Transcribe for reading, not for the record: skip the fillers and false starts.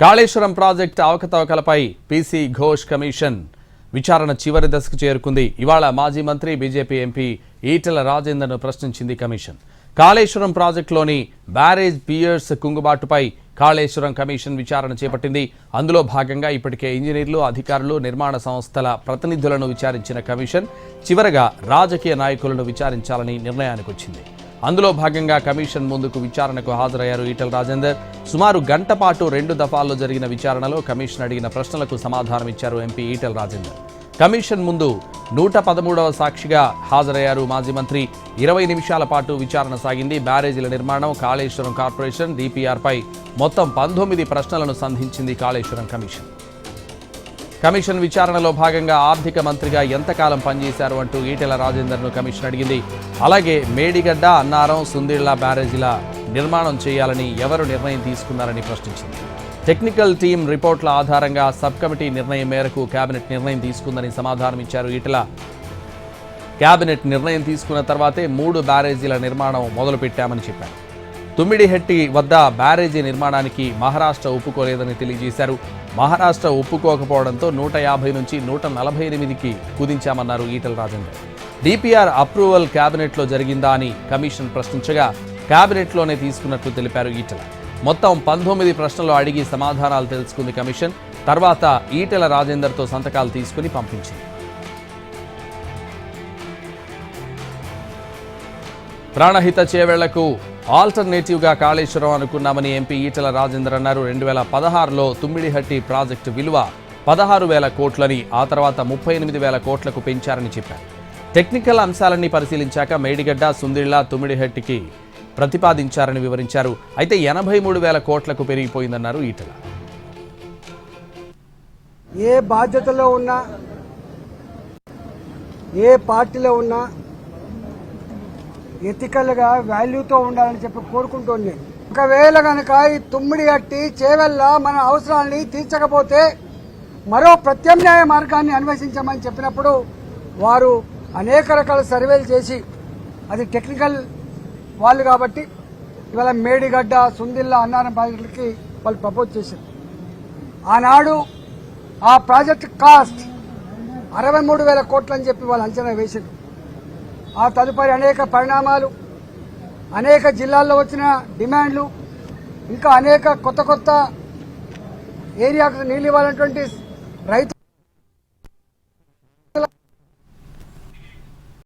Kaleshwaram project అవకతవకలపై PC Ghosh commission విచారణ చివరి దశకు చేరుకుంది. ఇవాళ మాజీ మంత్రి బీజేపీ ఎంపీ ఈటెల రాజేందర్ను ప్రశ్నించింది కమిషన్. కాళేశ్వరం ప్రాజెక్టులోని బ్యారేజ్ పియర్స్ కుంగుబాటుపై కాళేశ్వరం కమిషన్ విచారణ చేపట్టింది. అందులో భాగంగా ఇప్పటికే ఇంజనీర్లు, అధికారులు, నిర్మాణ సంస్థల ప్రతినిధులను విచారించిన కమిషన్ చివరగా రాజకీయ నాయకులను విచారించాలని నిర్ణయానికి వచ్చింది. అందులో భాగంగా కమిషన్ ముందుకు విచారణకు హాజరయ్యారు ఈటెల రాజేందర్. సుమారు గంట పాటు 2 దఫాల్లో జరిగిన విచారణలో కమిషన్ అడిగిన ప్రశ్నలకు సమాధానమిచ్చారు ఎంపీ ఈటెల రాజేందర్. కమిషన్ ముందు 113వ సాక్షిగా హాజరయ్యారు మాజీ మంత్రి. 20 నిమిషాల పాటు విచారణ సాగింది. బ్యారేజీల నిర్మాణం, కాళేశ్వరం కార్పొరేషన్, DPRపై మొత్తం 19 ప్రశ్నలను సంధించింది కాళేశ్వరం కమిషన్. కమిషన్ విచారణలో భాగంగా ఆర్థిక మంత్రిగా ఎంతకాలం పనిచేశారు అంటూ ఈటెల రాజేందర్ను కమిషన్ అడిగింది. అలాగే మేడిగడ్డ, అన్నారం, సుందిళ్ల బ్యారేజీల నిర్మాణం చేయాలని ఎవరు నిర్ణయం తీసుకున్నారని ప్రశ్నించింది. టెక్నికల్ టీం రిపోర్ట్ల ఆధారంగా సబ్ కమిటీ నిర్ణయం మేరకు కేబినెట్ నిర్ణయం తీసుకుందని సమాధానం ఇచ్చారు ఈటెల. కేబినెట్ నిర్ణయం తీసుకున్న తర్వాతే 3 బ్యారేజీల నిర్మాణం మొదలుపెట్టామని చెప్పారు. తుమ్మిడిహెట్టి వద్ద బ్యారేజీ నిర్మాణానికి మహారాష్ట్ర ఒప్పుకోలేదని తెలియజేశారు. మహారాష్ట్ర ఒప్పుకోకపోవడంతో 150 నుంచి 148కి కుదించామన్నారు ఈటెల రాజేందర్. DPR అప్రూవల్ కేబినెట్లో జరిగిందా అని కమిషన్ ప్రశ్నించగా కేబినెట్లోనే తీసుకున్నట్లు తెలిపారు ఈటెల. మొత్తం 19 ప్రశ్నలు అడిగి సమాధానాలు తెలుసుకుంది కమిషన్. తర్వాత ఈటెల రాజేందర్తో సంతకాలు తీసుకుని పంపించింది. ప్రాణహిత చేవేళ్లకు ఆల్టర్నేటివ్గా కాళేశ్వరం అనుకున్నామని ఎంపీ ఈటెల రాజేందర్ అన్నారు. 2016లో తుమ్మిడిహట్టి ప్రాజెక్టు విలువ 16,000 కోట్లని, ఆ తర్వాత 38,000 కోట్లకు పెంచారని చెప్పారు. టెక్నికల్ అంశాలన్నీ పరిశీలించాక మేడిగడ్డ, సుందిళ్ల, తుమ్మిడిహట్టికి ప్రతిపాదించారని వివరించారు. అయితే 83,000 కోట్లకు పెరిగిపోయిందన్నారు ఈటెల. ఏ బాధ్యతలో ఉన్నా, ఏ పార్టీలో ఉన్నా ఎథికల్గా వాల్యూతో ఉండాలని చెప్పి కోరుకుంటోంది. ఒకవేళ కనుక ఈ తుమ్మిడిహట్టి చేవెళ్ళ మన అవసరాన్ని తీర్చకపోతే మరో ప్రత్యామ్నాయ మార్గాన్ని అన్వేషించమని చెప్పినప్పుడు వారు అనేక రకాల సర్వేలు చేసి, అది టెక్నికల్ వాళ్ళు కాబట్టి ఇవాళ మేడిగడ్డ, సుందిళ్ల, అన్నారం ప్రాజెక్టులకి వాళ్ళు ప్రపోజ్ చేశారు. ఆనాడు ఆ ప్రాజెక్ట్ కాస్ట్ 63,000 కోట్లు అని చెప్పి వాళ్ళు అంచనా వేశారు. ఆ తదుపరి అనేక పరిణామాలు, అనేక జిల్లాల్లో వచ్చిన డిమాండ్లు, ఇంకా అనేక కొత్త ఏరియాకు నీళ్ళు ఇవ్వాలన్నటువంటి రైతు